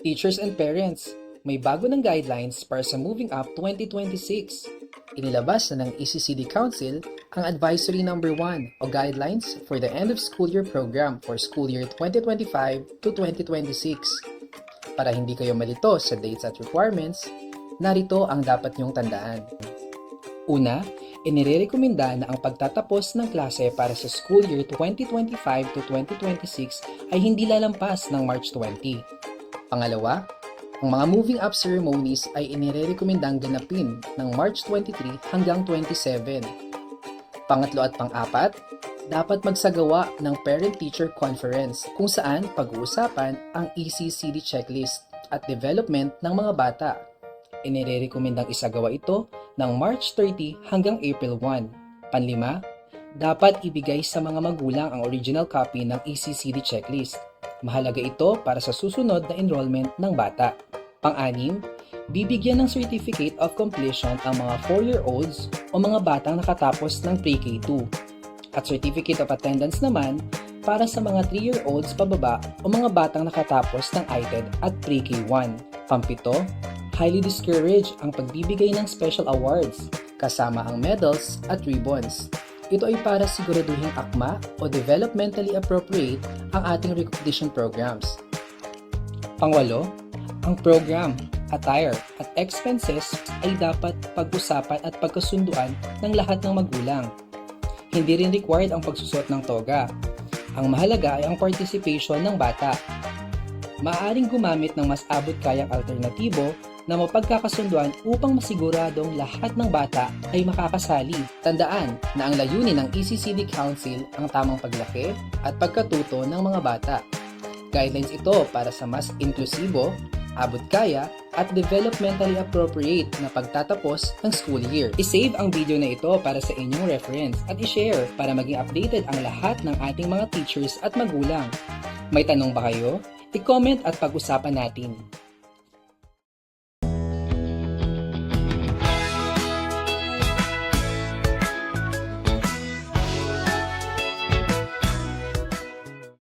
Teachers and parents, may bago ng guidelines para sa Moving Up 2026. Inilabas na ng ECCD Council ang Advisory Number 1 o Guidelines for the End of School Year Program for School Year 2025 to 2026. Para hindi kayo malito sa dates at requirements, narito ang dapat niyong tandaan. Una, inirekomenda na ang pagtatapos ng klase para sa School Year 2025 to 2026 ay hindi lalampas ng March 20. Pangalawa, ang mga moving up ceremonies ay inirekomendang ganapin ng March 23 hanggang 27. Pangatlo at pang-apat, dapat magsagawa ng Parent-Teacher Conference kung saan pag-uusapan ang ECCD checklist at development ng mga bata. Inirekomendang isagawa ito ng March 30 hanggang April 1. Panlima, dapat ibigay sa mga magulang ang original copy ng ECCD checklist. Mahalaga ito para sa susunod na enrollment ng bata. Pang-anim, bibigyan ng Certificate of Completion ang mga 4-year-olds o mga batang nakatapos ng Pre-K2. At Certificate of Attendance naman para sa mga 3-year-olds pababa o mga batang nakatapos ng ITED at Pre-K1. Pampito, highly discouraged ang pagbibigay ng special awards kasama ang medals at ribbons. Ito ay para siguraduhing akma o developmentally appropriate ang ating recognition programs. Pangwalo, ang program, attire at expenses ay dapat pag-usapan at pagkasunduan ng lahat ng magulang. Hindi rin required ang pagsusot ng toga. Ang mahalaga ay ang participation ng bata. Maaaring gumamit ng mas abot-kayang alternatibo na mapagkakasunduan upang masiguradong lahat ng bata ay makakasali. Tandaan na ang layunin ng ECCD Council ang tamang paglaki at pagkatuto ng mga bata. Guidelines ito para sa mas inklusibo, abot-kaya at developmentally appropriate na pagtatapos ng school year. I-save ang video na ito para sa inyong reference at i-share para maging updated ang lahat ng ating mga teachers at magulang. May tanong ba kayo? I-comment at pag-usapan natin.